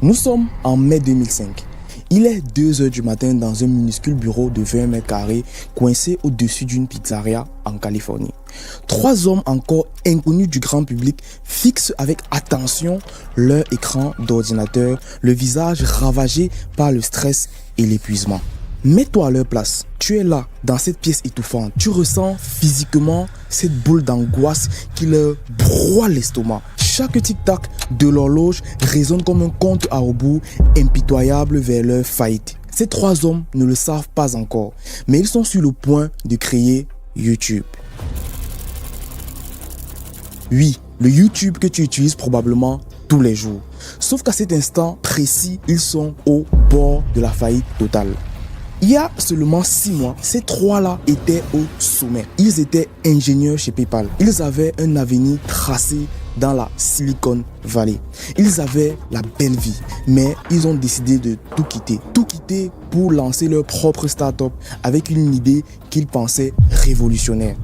Nous sommes en mai 2005. Il est 2 heures du matin dans un minuscule bureau de 20 mètres carrés coincé au-dessus d'une pizzeria en Californie. 3 hommes encore inconnus du grand public fixent avec attention leur écran d'ordinateur, le visage ravagé par le stress et l'épuisement. Mets-toi à leur place. Tu es là, dans cette pièce étouffante. Tu ressens physiquement cette boule d'angoisse qui leur broie l'estomac. Chaque tic-tac de l'horloge résonne comme un compte à rebours impitoyable vers leur faillite. Ces 3 hommes ne le savent pas encore, mais ils sont sur le point de créer YouTube. Oui, le YouTube que tu utilises probablement tous les jours. Sauf qu'à cet instant précis, ils sont au bord de la faillite totale. Il y a seulement 6 mois, ces 3-là étaient au sommet. Ils étaient ingénieurs chez PayPal. Ils avaient un avenir tracé dans la Silicon Valley. Ils avaient la belle vie, mais ils ont décidé de tout quitter. Tout quitter pour lancer leur propre start-up avec une idée qu'ils pensaient révolutionnaire.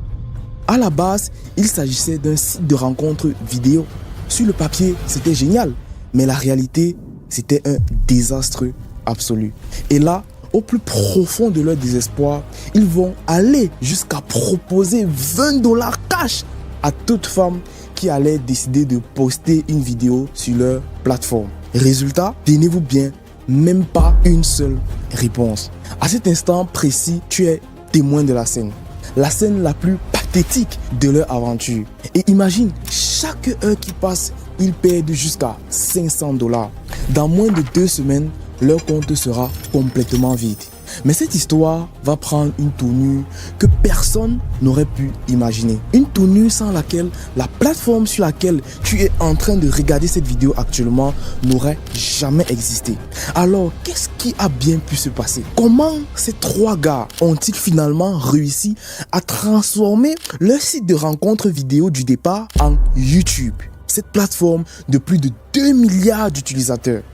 À la base, il s'agissait d'un site de rencontres vidéo. Sur le papier, c'était génial, mais la réalité, c'était un désastre absolu. Et là, au plus profond de leur désespoir, ils vont aller jusqu'à proposer $20 cash à toute femme qui allait décider de poster une vidéo sur leur plateforme. Résultat, tenez-vous bien, même pas une seule réponse. À cet instant précis, tu es témoin de la scène la plus pathétique de leur aventure. Et imagine, chaque heure qui passe, ils perdent jusqu'à $500. Dans moins de 2 semaines, leur compte sera complètement vide. Mais cette histoire va prendre une tournure que personne n'aurait pu imaginer. Une tournure sans laquelle la plateforme sur laquelle tu es en train de regarder cette vidéo actuellement n'aurait jamais existé. Alors, qu'est-ce qui a bien pu se passer? Comment ces 3 gars ont-ils finalement réussi à transformer leur site de rencontre vidéo du départ en YouTube? Cette plateforme de plus de 2 milliards d'utilisateurs.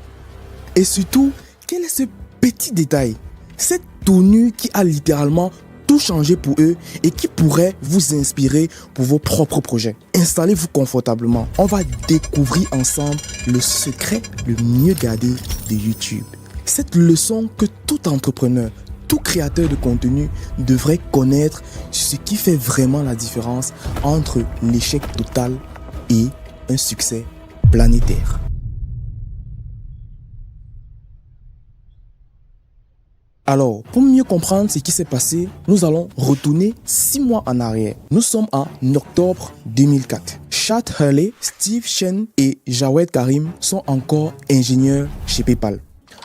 Et surtout, quel est ce petit détail? Cette tournure qui a littéralement tout changé pour eux et qui pourrait vous inspirer pour vos propres projets. Installez-vous confortablement. On va découvrir ensemble le secret le mieux gardé de YouTube. Cette leçon que tout entrepreneur, tout créateur de contenu devrait connaître, ce qui fait vraiment la différence entre l'échec total et un succès planétaire. Alors, pour mieux comprendre ce qui s'est passé, nous allons retourner 6 mois en arrière. Nous sommes en octobre 2004. Chad Hurley, Steve Chen et Jawed Karim sont encore ingénieurs chez PayPal.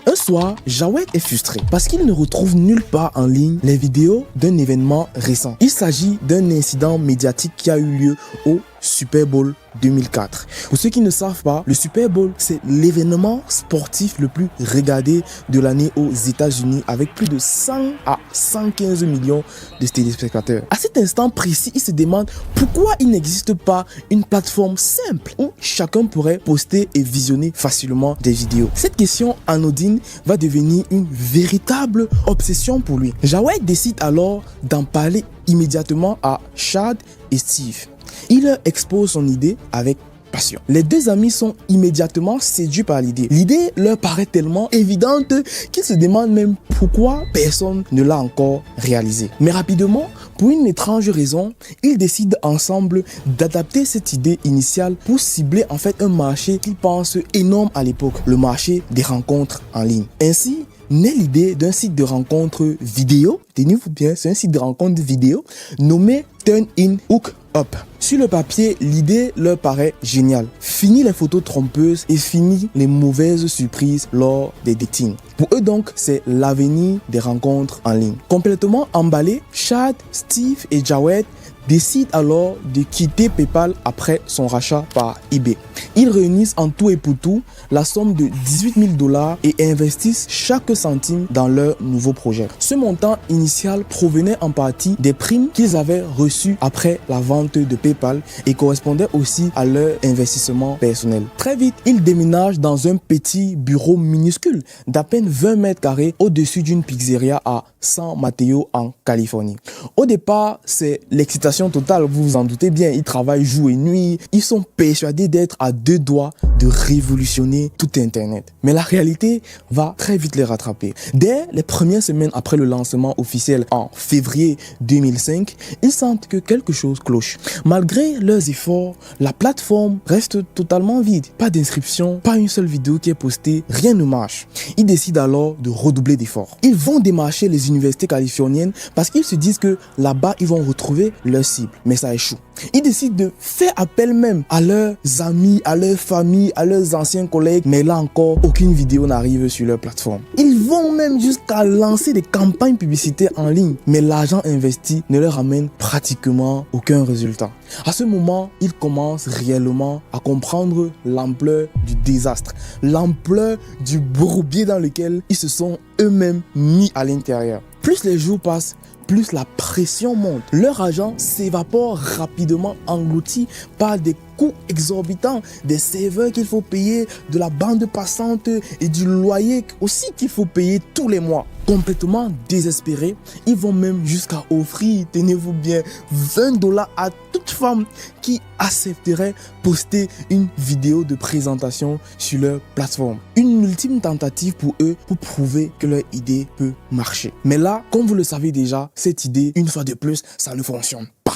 Un soir, Jawed est frustré parce qu'il ne retrouve nulle part en ligne les vidéos d'un événement récent. Il s'agit d'un incident médiatique qui a eu lieu au Super Bowl 2004. Pour ceux qui ne savent pas, le Super Bowl, c'est l'événement sportif le plus regardé de l'année aux États-Unis avec plus de 100 à 115 millions de téléspectateurs. À cet instant précis, il se demande pourquoi il n'existe pas une plateforme simple où chacun pourrait poster et visionner facilement des vidéos. Cette question anodine va devenir une véritable obsession pour lui. Jawed décide alors d'en parler immédiatement à Chad et Steve. Il leur expose son idée avec passion. Les 2 amis sont immédiatement séduits par l'idée. L'idée leur paraît tellement évidente qu'ils se demandent même pourquoi personne ne l'a encore réalisée. Mais rapidement, pour une étrange raison, ils décident ensemble d'adapter cette idée initiale pour cibler en fait un marché qu'ils pensent énorme à l'époque, le marché des rencontres en ligne. Ainsi, naît l'idée d'un site de rencontre vidéo, tenez-vous bien, c'est un site de rencontre vidéo nommé Turn In Hook Up. Sur le papier, l'idée leur paraît géniale. Fini les photos trompeuses et fini les mauvaises surprises lors des datings. Pour eux donc, c'est l'avenir des rencontres en ligne. Complètement emballés, Chad, Steve et Jawed décident alors de quitter PayPal après son rachat par eBay. Ils réunissent en tout et pour tout la somme de $18 000 et investissent chaque centime dans leur nouveau projet. Ce montant initial provenait en partie des primes qu'ils avaient reçues après la vente de PayPal et correspondait aussi à leur investissement personnel. Très vite, ils déménagent dans un petit bureau minuscule d'à peine 20 mètres carrés au-dessus d'une pizzeria à San Mateo en Californie. Au départ, c'est l'excitation précipitation totale, vous vous en doutez bien, ils travaillent jour et nuit, ils sont persuadés d'être à deux doigts de révolutionner tout Internet. Mais la réalité va très vite les rattraper. Dès les premières semaines après le lancement officiel en février 2005, ils sentent que quelque chose cloche. Malgré leurs efforts, la plateforme reste totalement vide. Pas d'inscription, pas une seule vidéo qui est postée, rien ne marche. Ils décident alors de redoubler d'efforts. Ils vont démarcher les universités californiennes parce qu'ils se disent que là-bas, ils vont retrouver leur cible. Mais ça échoue. Ils décident de faire appel même à leurs amis, à leur famille, à leurs anciens collègues. Mais là encore, aucune vidéo n'arrive sur leur plateforme. Ils vont même jusqu'à lancer des campagnes publicitaires en ligne. Mais l'argent investi ne leur amène pratiquement aucun résultat. À ce moment, ils commencent réellement à comprendre l'ampleur du désastre, l'ampleur du bourbier dans lequel ils se sont eux-mêmes mis à l'intérieur. Plus les jours passent, plus la pression monte. Leur argent s'évapore rapidement, englouti par des coûts exorbitants, des serveurs qu'il faut payer, de la bande passante et du loyer aussi qu'il faut payer tous les mois. Complètement désespérés, ils vont même jusqu'à offrir, tenez-vous bien, $20 à toute femme qui accepterait poster une vidéo de présentation sur leur plateforme. Une ultime tentative pour eux pour prouver que leur idée peut marcher. Mais là, comme vous le savez déjà, cette idée, une fois de plus, ça ne fonctionne pas.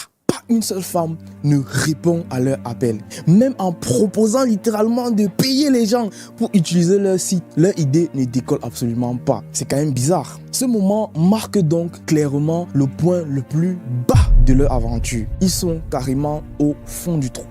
Une seule femme ne répond à leur appel. Même en proposant littéralement de payer les gens pour utiliser leur site, leur idée ne décolle absolument pas. C'est quand même bizarre. Ce moment marque donc clairement le point le plus bas de leur aventure. Ils sont carrément au fond du trou.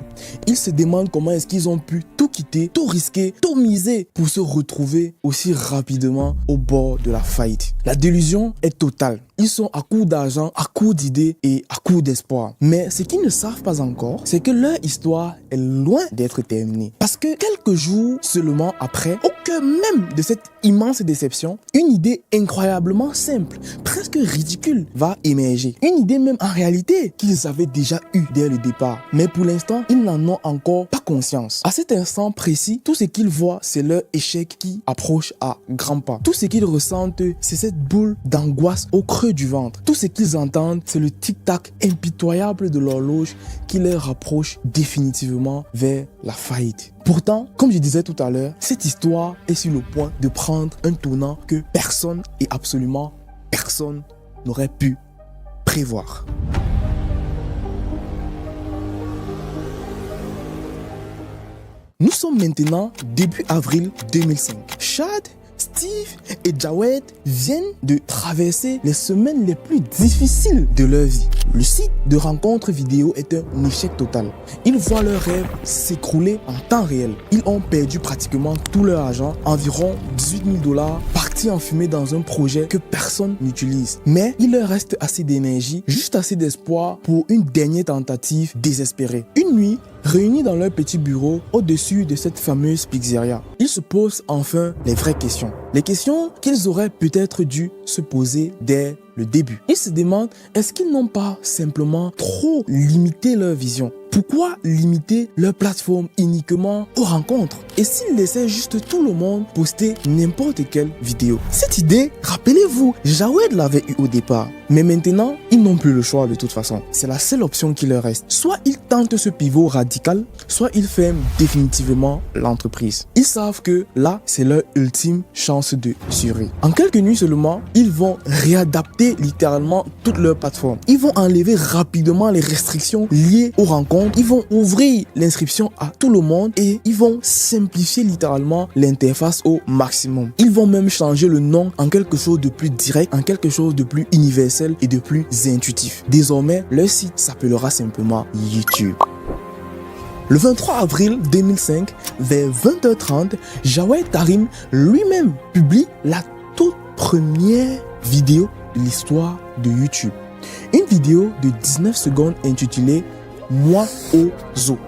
Ils se demandent comment est-ce qu'ils ont pu tout quitter, tout risquer, tout miser pour se retrouver aussi rapidement au bord de la faillite. La délusion est totale. Ils sont à court d'argent, à court d'idées et à court d'espoir. Mais ce qu'ils ne savent pas encore, c'est que leur histoire est loin d'être terminée. Parce que quelques jours seulement après, au cœur même de cette immense déception, une idée incroyablement simple, presque ridicule, va émerger. Une idée même en réalité qu'ils avaient déjà eue dès le départ. Mais pour l'instant, ils n'en ont encore pas conscience. À cet instant précis, tout ce qu'ils voient, c'est leur échec qui approche à grands pas. Tout ce qu'ils ressentent, c'est cette boule d'angoisse au creux du ventre. Tout ce qu'ils entendent, c'est le tic-tac impitoyable de l'horloge qui les rapproche définitivement vers la faillite. Pourtant, comme je disais tout à l'heure, cette histoire est sur le point de prendre un tournant que personne et absolument personne n'aurait pu prévoir. Nous sommes maintenant début avril 2005. Chad, Steve et Jawed viennent de traverser les semaines les plus difficiles de leur vie. Le site de rencontre vidéo est un échec total. Ils voient leurs rêves s'écrouler en temps réel. Ils ont perdu pratiquement tout leur argent, environ $18 000, partis en fumée dans un projet que personne n'utilise. Mais il leur reste assez d'énergie, juste assez d'espoir pour une dernière tentative désespérée. Une nuit, réunis dans leur petit bureau au-dessus de cette fameuse pizzeria, ils se posent enfin les vraies questions. Les questions qu'ils auraient peut-être dû se poser dès le début. Ils se demandent, est-ce qu'ils n'ont pas simplement trop limité leur vision? Pourquoi limiter leur plateforme uniquement aux rencontres? Et s'ils laissaient juste tout le monde poster n'importe quelle vidéo? Cette idée, rappelez-vous, Jawed l'avait eu au départ. Mais maintenant, ils n'ont plus le choix de toute façon. C'est la seule option qui leur reste. Soit ils tentent ce pivot radical, soit ils ferment définitivement l'entreprise. Ils savent que là, c'est leur ultime chance de survie. En quelques nuits seulement, ils vont réadapter littéralement toute leur plateforme. Ils vont enlever rapidement les restrictions liées aux rencontres. Ils vont ouvrir l'inscription à tout le monde et ils vont simplifier littéralement l'interface au maximum. Ils vont même changer le nom en quelque chose de plus direct, en quelque chose de plus universel et de plus intuitif. Désormais, leur site s'appellera simplement YouTube. Le 23 avril 2005, vers 20h30, Jawed Karim lui-même publie la toute première vidéo de l'histoire de YouTube. Une vidéo de 19 secondes intitulée « Moi au zoo ».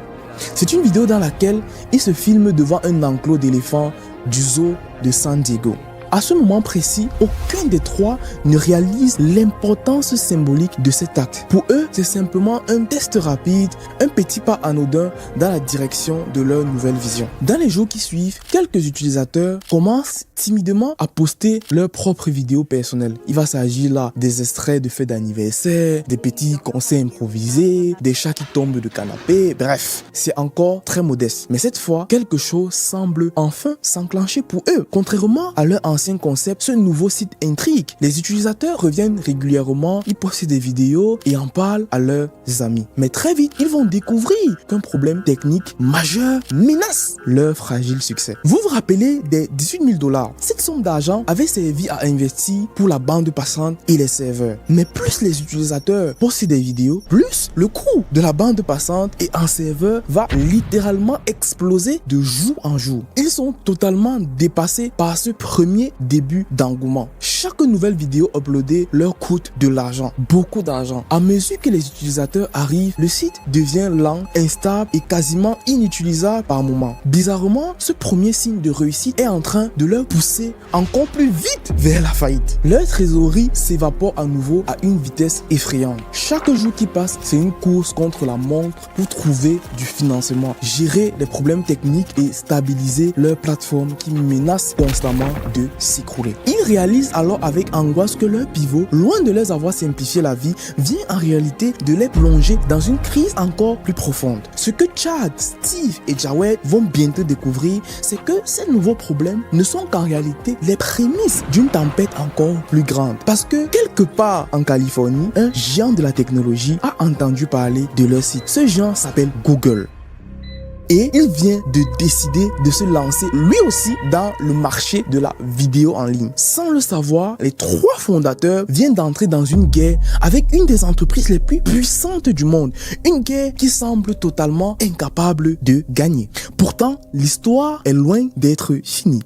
C'est une vidéo dans laquelle il se filme devant un enclos d'éléphants du zoo de San Diego. À ce moment précis, aucun des trois ne réalise l'importance symbolique de cet acte. Pour eux, c'est simplement un test rapide, un petit pas anodin dans la direction de leur nouvelle vision. Dans les jours qui suivent, quelques utilisateurs commencent timidement à poster leurs propres vidéos personnelles. Il va s'agir là des extraits de fêtes d'anniversaire, des petits concerts improvisés, des chats qui tombent de canapé, bref, c'est encore très modeste. Mais cette fois, quelque chose semble enfin s'enclencher pour eux. Contrairement à leur ancien concept, ce nouveau site intrigue. Les utilisateurs reviennent régulièrement, ils postent des vidéos et en parlent à leurs amis. Mais très vite, ils vont découvrir qu'un problème technique majeur menace leur fragile succès. Vous vous rappelez des 18 000 $? Cette somme d'argent avait servi à investir pour la bande passante et les serveurs. Mais plus les utilisateurs postent des vidéos, plus le coût de la bande passante et un serveur va littéralement exploser de jour en jour. Ils sont totalement dépassés par ce premier début d'engouement. Chaque nouvelle vidéo uploadée leur coûte de l'argent, beaucoup d'argent. À mesure que les utilisateurs arrivent, le site devient lent, instable et quasiment inutilisable par moment. Bizarrement, ce premier signe de réussite est en train de leur pousser encore plus vite vers la faillite. Leur trésorerie s'évapore à nouveau à une vitesse effrayante. Chaque jour qui passe, c'est une course contre la montre pour trouver du financement, gérer les problèmes techniques et stabiliser leur plateforme qui menace constamment de s'écrouler. Ils réalisent alors avec angoisse que leur pivot, loin de leur avoir simplifié la vie, vient en réalité de les plonger dans une crise encore plus profonde. Ce que Chad, Steve et Jawed vont bientôt découvrir, c'est que ces nouveaux problèmes ne sont qu'en réalité les prémices d'une tempête encore plus grande. Parce que quelque part en Californie, un géant de la technologie a entendu parler de leur site. Ce géant s'appelle Google. Et il vient de décider de se lancer lui aussi dans le marché de la vidéo en ligne. Sans le savoir, les trois fondateurs viennent d'entrer dans une guerre avec une des entreprises les plus puissantes du monde. Une guerre qui semble totalement incapable de gagner. Pourtant, l'histoire est loin d'être finie.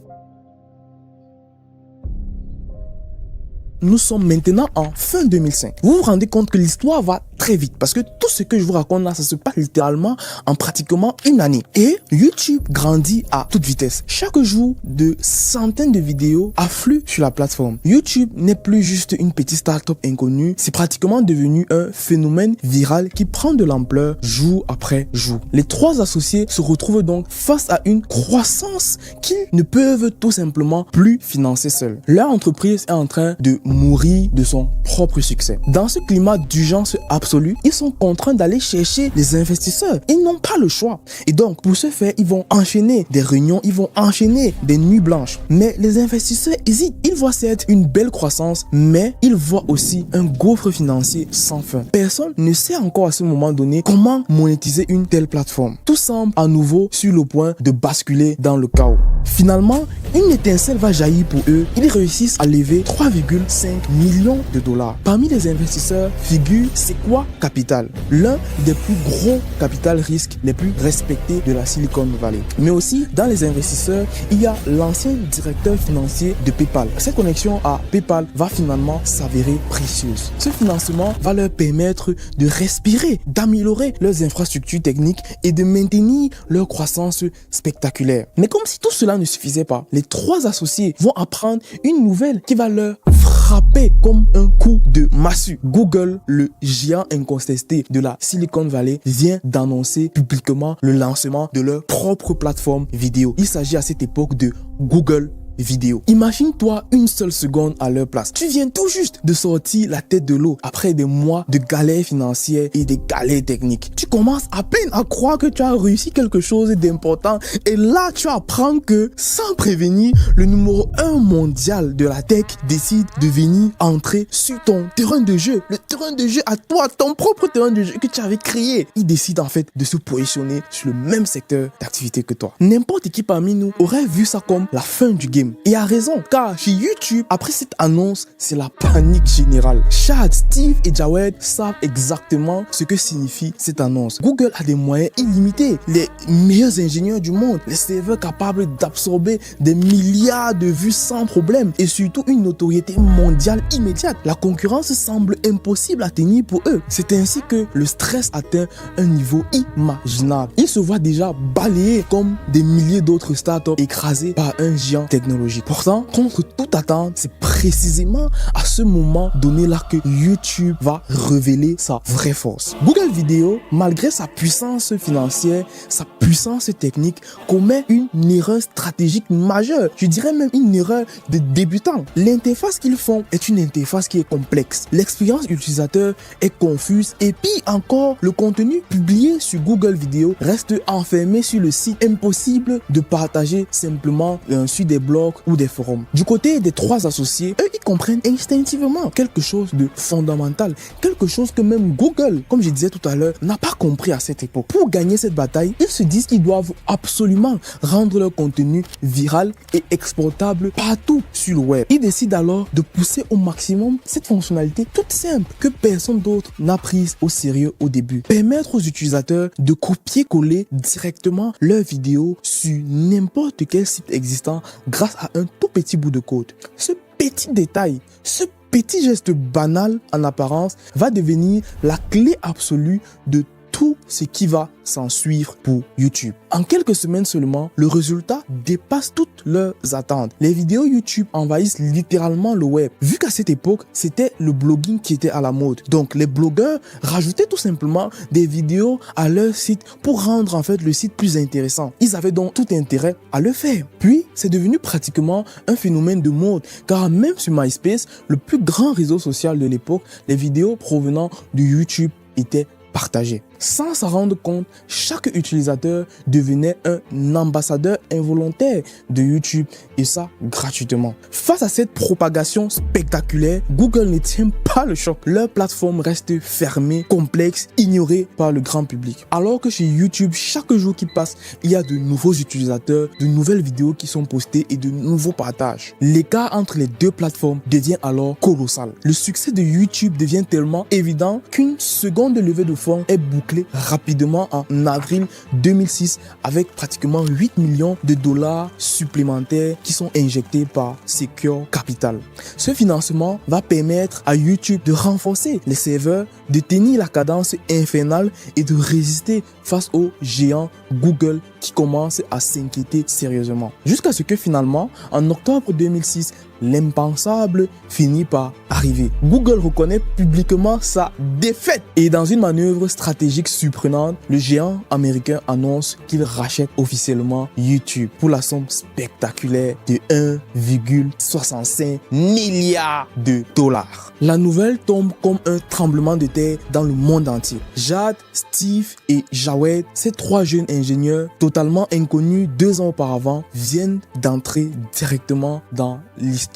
Nous sommes maintenant en fin 2005. Vous vous rendez compte que l'histoire va très vite parce que tout ce que je vous raconte là, ça se passe littéralement en pratiquement une année. Et YouTube grandit à toute vitesse. Chaque jour, de centaines de vidéos affluent sur la plateforme. YouTube n'est plus juste une petite start-up inconnue, c'est pratiquement devenu un phénomène viral qui prend de l'ampleur jour après jour. Les trois associés se retrouvent donc face à une croissance qu'ils ne peuvent tout simplement plus financer seuls. Leur entreprise est en train de mourir de son propre succès. Dans ce climat d'urgence absolue, ils sont contraints d'aller chercher les investisseurs. Ils n'ont pas le choix. Et donc, pour ce faire, ils vont enchaîner des réunions, ils vont enchaîner des nuits blanches. Mais les investisseurs hésitent. Ils voient certes une belle croissance, mais ils voient aussi un gouffre financier sans fin. Personne ne sait encore à ce moment donné comment monétiser une telle plateforme. Tout semble à nouveau sur le point de basculer dans le chaos. Finalement, une étincelle va jaillir pour eux. Ils réussissent à lever 3,5 millions de $. Parmi les investisseurs figure Sequoia Capital, l'un des plus gros capital risques les plus respectés de la Silicon Valley. Mais aussi, dans les investisseurs, il y a l'ancien directeur financier de PayPal. Cette connexion à PayPal va finalement s'avérer précieuse. Ce financement va leur permettre de respirer, d'améliorer leurs infrastructures techniques et de maintenir leur croissance spectaculaire. Mais comme si tout cela ne suffisait pas, les trois associés vont apprendre une nouvelle qui va leur frapper comme un coup de massue. Google, le géant incontesté de la Silicon Valley, vient d'annoncer publiquement le lancement de leur propre plateforme vidéo. Il s'agit à cette époque de Google Vidéo. Imagine-toi une seule seconde à leur place. Tu viens tout juste de sortir la tête de l'eau après des mois de galères financières et des galères techniques. Tu commences à peine à croire que tu as réussi quelque chose d'important et là tu apprends que, sans prévenir, le numéro 1 mondial de la tech décide de venir entrer sur ton terrain de jeu. Le terrain de jeu à toi, ton propre terrain de jeu que tu avais créé. Il décide en fait de se positionner sur le même secteur d'activité que toi. N'importe qui parmi nous aurait vu ça comme la fin du game. Et a raison, car chez YouTube, après cette annonce, c'est la panique générale. Chad, Steve et Jawed savent exactement ce que signifie cette annonce. Google a des moyens illimités, les meilleurs ingénieurs du monde, les serveurs capables d'absorber des milliards de vues sans problème et surtout une notoriété mondiale immédiate. La concurrence semble impossible à tenir pour eux. C'est ainsi que le stress atteint un niveau imaginable. Ils se voient déjà balayés comme des milliers d'autres startups écrasés par un géant technologique. technologique. Pourtant, contre toute attente, c'est précisément à ce moment donné là que YouTube va révéler sa vraie force. Google Vidéo, malgré sa puissance financière, sa puissance technique, commet une erreur stratégique majeure. Je dirais même une erreur de débutant. L'interface qu'ils font est une interface qui est complexe. L'expérience utilisateur est confuse et puis encore, le contenu publié sur Google Vidéo reste enfermé sur le site, impossible de partager simplement sur des blogs ou des forums. Du côté des trois associés, eux, ils comprennent instinctivement quelque chose de fondamental, quelque chose que même Google, comme je disais tout à l'heure, n'a pas compris à cette époque. Pour gagner cette bataille, ils se disent qu'ils doivent absolument rendre leur contenu viral et exportable partout sur le web. Ils décident alors de pousser au maximum cette fonctionnalité toute simple que personne d'autre n'a prise au sérieux au début. Permettre aux utilisateurs de copier-coller directement leurs vidéos sur n'importe quel site existant grâce à un tout petit bout de code. Ce petit détail, ce petit geste banal en apparence va devenir la clé absolue de tout ce qui va s'en suivre pour YouTube. En quelques semaines seulement, le résultat dépasse toutes leurs attentes. Les vidéos YouTube envahissent littéralement le web. Vu qu'à cette époque, c'était le blogging qui était à la mode. Donc, les blogueurs rajoutaient tout simplement des vidéos à leur site pour rendre en fait le site plus intéressant. Ils avaient donc tout intérêt à le faire. Puis, c'est devenu pratiquement un phénomène de mode, car même sur MySpace, le plus grand réseau social de l'époque, les vidéos provenant de YouTube étaient partagées. Sans s'en rendre compte, chaque utilisateur devenait un ambassadeur involontaire de YouTube et ça gratuitement. Face à cette propagation spectaculaire, Google ne tient pas le choc. Leur plateforme reste fermée, complexe, ignorée par le grand public. Alors que chez YouTube, chaque jour qui passe, il y a de nouveaux utilisateurs, de nouvelles vidéos qui sont postées et de nouveaux partages. L'écart entre les deux plateformes devient alors colossal. Le succès de YouTube devient tellement évident qu'une seconde levée de fonds est bouclée rapidement en avril 2006 avec pratiquement 8 millions de dollars supplémentaires qui sont injectés par Secure Capital. Ce financement va permettre à YouTube de renforcer les serveurs, de tenir la cadence infernale et de résister face aux géants Google qui commencent à s'inquiéter sérieusement. Jusqu'à ce que finalement, en octobre 2006, l'impensable finit par arriver. Google reconnaît publiquement sa défaite et dans une manœuvre stratégique surprenante, le géant américain annonce qu'il rachète officiellement YouTube pour la somme spectaculaire de 1,65 milliard de dollars. La nouvelle tombe comme un tremblement de terre dans le monde entier. Jad, Steve et Jawed, ces trois jeunes ingénieurs totalement inconnus 2 ans auparavant, viennent d'entrer directement dans l'histoire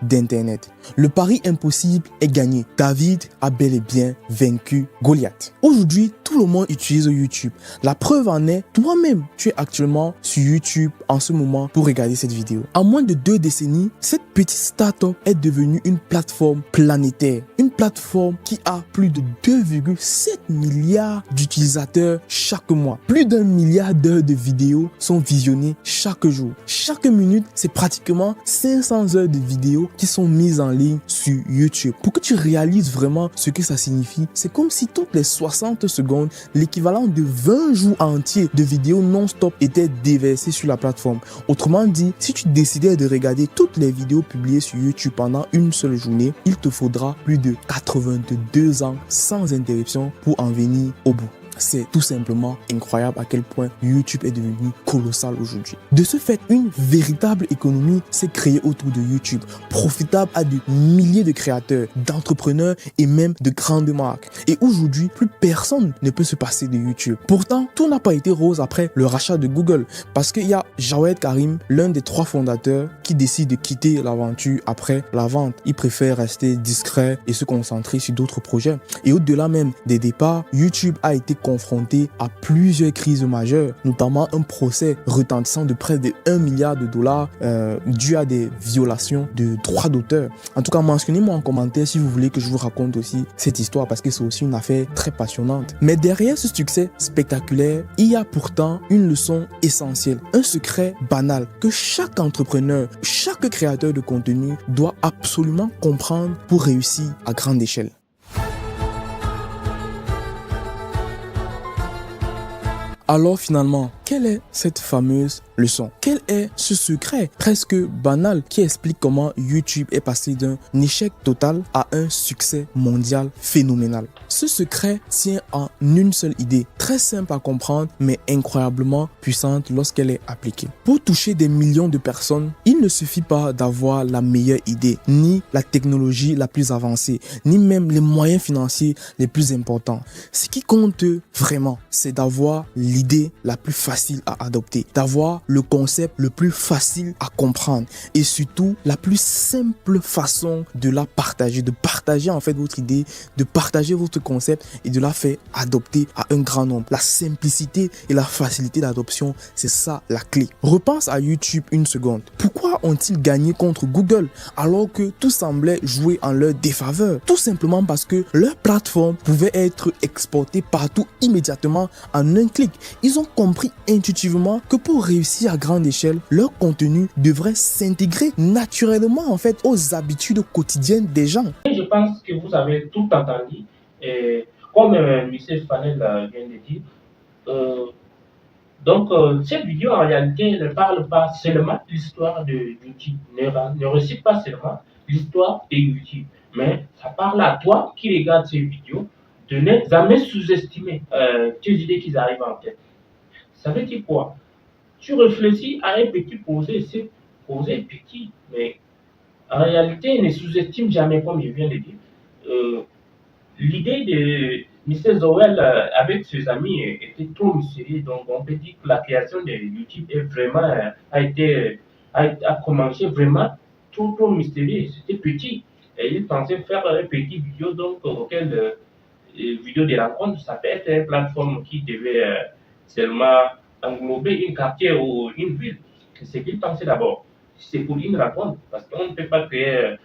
d'Internet. Le pari impossible est gagné. David a bel et bien vaincu Goliath. Aujourd'hui, tout le monde utilise YouTube. La preuve en est, toi-même, tu es actuellement sur YouTube en ce moment pour regarder cette vidéo. En moins de 2 décennies, cette petite start-up est devenue une plateforme planétaire. Une plateforme qui a plus de 2,7 milliards d'utilisateurs chaque mois. Plus d'1 milliard d'heures de vidéos sont visionnées chaque jour. Chaque minute, c'est pratiquement 500 heures de vidéos qui sont mises en ligne sur YouTube. Pour que tu réalises vraiment ce que ça signifie, c'est comme si toutes les 60 secondes, l'équivalent de 20 jours entiers de vidéos non-stop était déversé sur la plateforme. Autrement dit, si tu décidais de regarder toutes les vidéos publiées sur YouTube pendant une seule journée, il te faudra plus de 82 ans sans interruption pour en venir au bout. C'est tout simplement incroyable à quel point YouTube est devenu colossal aujourd'hui. De ce fait, une véritable économie s'est créée autour de YouTube, profitable à de milliers de créateurs, d'entrepreneurs et même de grandes marques. Et aujourd'hui, plus personne ne peut se passer de YouTube. Pourtant, tout n'a pas été rose après le rachat de Google, parce qu'il y a Jawed Karim, l'un des 3 fondateurs, qui décide de quitter l'aventure après la vente. Il préfère rester discret et se concentrer sur d'autres projets. Et au-delà même des départs, YouTube a été confronté à plusieurs crises majeures, notamment un procès retentissant de près de 1 milliard de dollars dû à des violations de droits d'auteur. En tout cas, mentionnez-moi en commentaire si vous voulez que je vous raconte aussi cette histoire, parce que c'est aussi une affaire très passionnante. Mais derrière ce succès spectaculaire, il y a pourtant une leçon essentielle, un secret banal que chaque entrepreneur, chaque créateur de contenu doit absolument comprendre pour réussir à grande échelle. Alors finalement, quelle est cette fameuse leçon? Quel est ce secret presque banal qui explique comment YouTube est passé d'un échec total à un succès mondial phénoménal? Ce secret tient en une seule idée, très simple à comprendre mais incroyablement puissante lorsqu'elle est appliquée. Pour toucher des millions de personnes, il ne suffit pas d'avoir la meilleure idée, ni la technologie la plus avancée, ni même les moyens financiers les plus importants. Ce qui compte vraiment, c'est d'avoir l'idée la plus facile à adopter, d'avoir le concept le plus facile à comprendre et surtout la plus simple façon de la partager, de partager en fait votre idée, de partager votre concept et de la faire adopter à un grand nombre. La simplicité et la facilité d'adoption, c'est ça la clé. Repense à YouTube une seconde. Pourquoi ont-ils gagné contre Google alors que tout semblait jouer en leur défaveur? Tout simplement parce que leur plateforme pouvait être exportée partout immédiatement en un clic. Ils ont compris intuitivement que pour réussir à grande échelle, leur contenu devrait s'intégrer naturellement en fait aux habitudes quotidiennes des gens. Je pense que vous avez tout entendu. Et comme M. Fanel vient de dire, cette vidéo en réalité ne parle pas seulement de l'histoire de YouTube, ne récite pas seulement l'histoire de YouTube, mais ça parle à toi qui regarde ces vidéos de ne jamais sous-estimer tes idées qui arrivent en tête. Ça veut dire quoi? Tu réfléchis à un petit projet, c'est projet petit, mais en réalité, ne sous-estime jamais, comme je viens de dire. L'idée de M. Zowell avec ses amis était trop mystérieuse. Donc, on peut dire que la création de YouTube est vraiment, a commencé vraiment trop mystérieux. C'était petit. Et il pensait faire une petite vidéo, donc, auquel vidéo de rencontre, ça peut être une plateforme qui devait seulement englober une quartier ou une ville. C'est ce qu'il pensait d'abord. C'est pour une rencontre, parce qu'on ne peut pas créer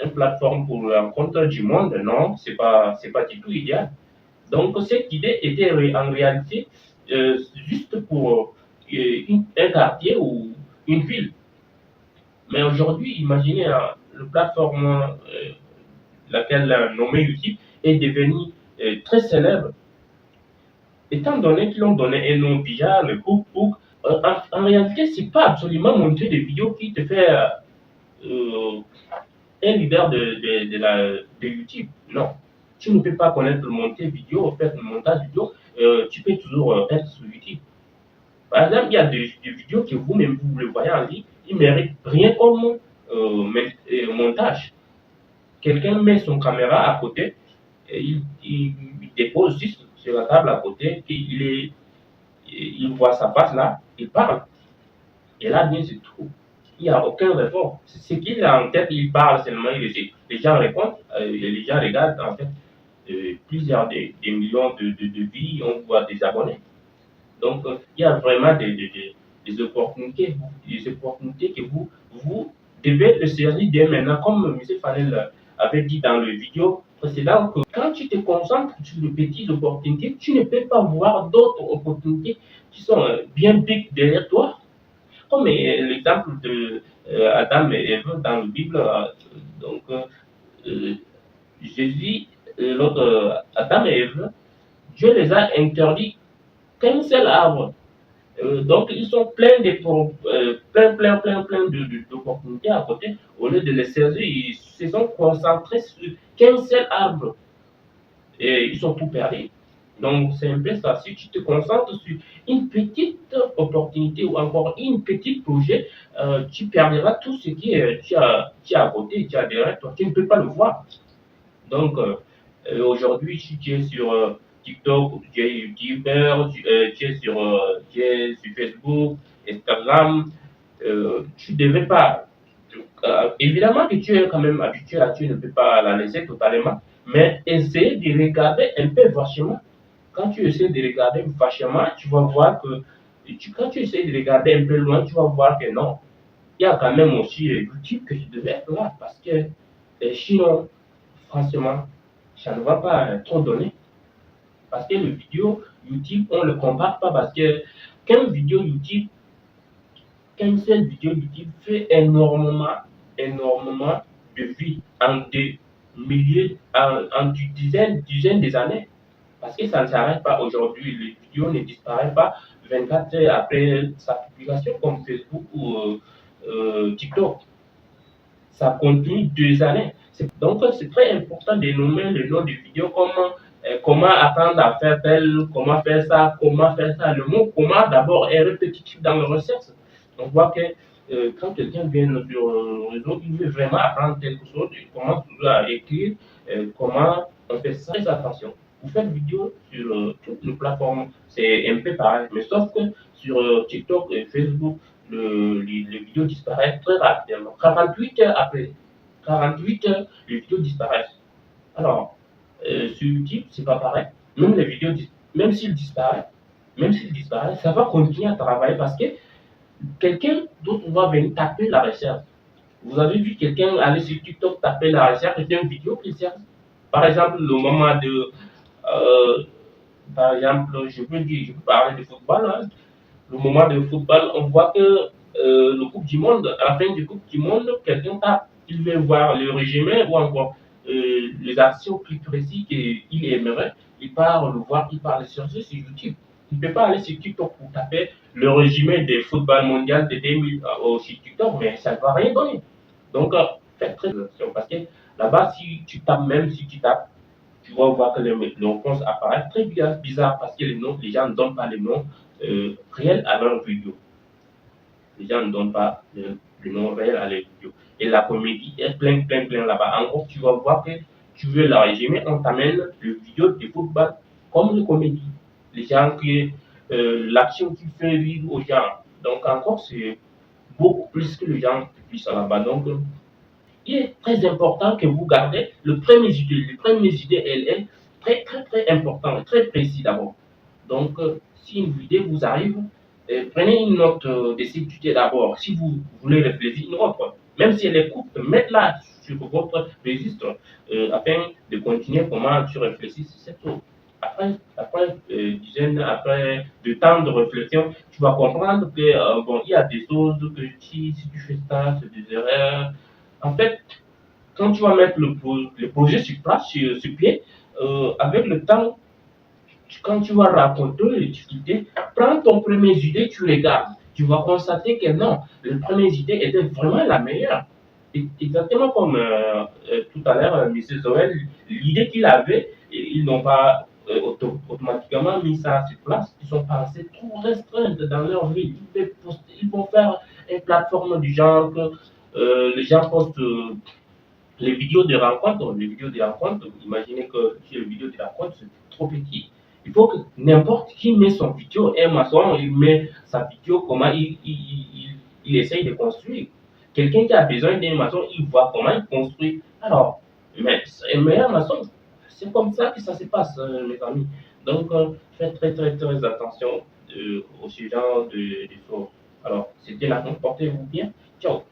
une plateforme pour la rencontre du monde, non, c'est pas du tout idéal. Donc cette idée était en réalité juste pour un quartier ou une ville. Mais aujourd'hui, imaginez la plateforme laquelle nommée YouTube est devenue très célèbre, étant donné qu'ils ont donné un nom bizarre, le cookbook. En réalité, c'est pas absolument monter des vidéos qui te fait un leader de YouTube. Non. Tu ne peux pas connaître le monter vidéo, faire le montage vidéo, tu peux toujours être sur YouTube. Par exemple, il y a des vidéos que vous-même, vous le voyez en ligne, ils ne méritent rien comme montage. Quelqu'un met son caméra à côté, et il dépose juste sur la table à côté, il voit sa face là, il parle. Et là, bien, c'est tout. Il n'y a aucun réponse. Ce qu'il a en tête, il parle seulement, les gens répondent, les gens regardent en fait plusieurs des millions de vies, on voit des abonnés. Donc, il y a vraiment des opportunités que vous devez le saisir dès maintenant, comme M. Fanel avait dit dans le vidéo précédente, que quand tu te concentres sur les petites opportunités, tu ne peux pas voir d'autres opportunités qui sont bien big derrière toi. Comme l'exemple de Adam et Ève dans la Bible, Jésus, Adam et Ève, Dieu les a interdits qu'un seul arbre. Donc, ils sont pleins d'opportunités à côté. Au lieu de les saisir, ils se sont concentrés sur qu'un seul arbre. Et ils sont tout perdus. Donc, c'est un peu ça. Si tu te concentres sur une petite opportunité ou encore une petite projet, tu perdras tout ce qui est tu as à côté, tu as derrière toi. Tu ne peux pas le voir. Donc, aujourd'hui, si tu es sur TikTok, tu es YouTuber, tu es sur Facebook, Instagram, tu ne devais pas. Évidemment que tu es quand même habitué à, tu ne peux pas la laisser totalement, mais essayer de regarder un peu vachement. Quand tu essaies de regarder vachement, tu vas voir que quand tu essaies de regarder un peu loin, tu vas voir que non, il y a quand même aussi YouTube que tu devais être là, parce que sinon, franchement, ça ne va pas trop donner. Parce que le vidéo YouTube, on ne le compare pas, parce que qu'une seule vidéo YouTube fait énormément de vues en des milliers, en dizaines des années. Parce que ça ne s'arrête pas aujourd'hui. Les vidéos ne disparaissent pas 24 heures après sa publication, comme Facebook ou TikTok. Ça continue 2 années. Donc, c'est très important de nommer le nom de vidéo, comment apprendre à faire tel, comment faire ça, comment faire ça. Le mot comment d'abord est répétitif dans le recherche. On voit que quand quelqu'un vient sur le réseau, il veut vraiment apprendre quelque chose, il commence toujours à écrire comment on fait ça. Faites attention. Vous faites vidéo sur toutes les plateformes, c'est un peu pareil, mais sauf que sur TikTok et Facebook, les vidéos disparaissent très rapidement. 48 heures après, 48 heures, les vidéos disparaissent. Alors, sur YouTube, c'est pas pareil. Même les vidéos, même s'ils disparaissent, ça va continuer à travailler parce que quelqu'un d'autre va venir taper la recherche. Vous avez vu quelqu'un aller sur TikTok taper la recherche et c'est une vidéo qu'il cherche. Par exemple, le moment de. Par exemple, je peux parler de football. Hein. Le moment de football, on voit que le Coupe du Monde, à la fin du Coupe du Monde, quelqu'un tape, il veut voir le résumé ou encore les actions plus précises qu'il aimerait, il part le voir, il part le chercher sur YouTube. Il ne peut pas aller sur TikTok pour taper le résumé des football mondial de 2000 sur TikTok, mais ça ne va rien donner. Donc, faites très attention parce que là-bas, si tu tapes, même si tu tapes, tu vas voir que les réponses apparaissent très bizarre parce que les gens ne donnent pas les noms réels à leurs vidéos. Les gens ne donnent pas le nom réel à leurs vidéos. Et la comédie est plein là-bas. En gros, tu vas voir que tu veux la résumer, on t'amène le vidéo de football comme une comédie. Les gens qui, l'action qui fait vivre aux gens. Donc encore, c'est beaucoup plus que les gens qui puissent là-bas. Donc, il est très important que vous gardez les premières idées. Les premières idées, elles est très importante, très précis d'abord. Donc, si une idée vous arrive, prenez une note de cette idée d'abord. Si vous voulez réfléchir une autre, même si elle est courte, mettez-la sur votre registre afin de continuer comment tu réfléchis sur cette chose. Après de temps de réflexion, tu vas comprendre que bon, il y a des choses que si tu fais ça, c'est des erreurs. En fait, quand tu vas mettre le projet sur place, sur pied, avec le temps, quand tu vas raconter les difficultés, prends ton première idée, tu regardes. Tu vas constater que non, les premières idées étaient vraiment la meilleure. Exactement comme tout à l'heure, M. Zoël, l'idée qu'il avait, ils n'ont pas automatiquement mis ça sur place. Ils sont passés trop restreints dans leur vie. Ils vont faire une plateforme du genre que les gens postent les vidéos de rencontres. Imaginez que si les vidéos de rencontres, c'est trop petit. Il faut que n'importe qui met son vidéo, un maçon, il met sa vidéo, comment il essaye de construire. Quelqu'un qui a besoin d'un maçon, il voit comment il construit. Alors, mais un meilleur maçon, c'est comme ça que ça se passe, mes amis. Donc, faites très attention au sujet de choses. Alors, c'était là, portez-vous bien. Ciao.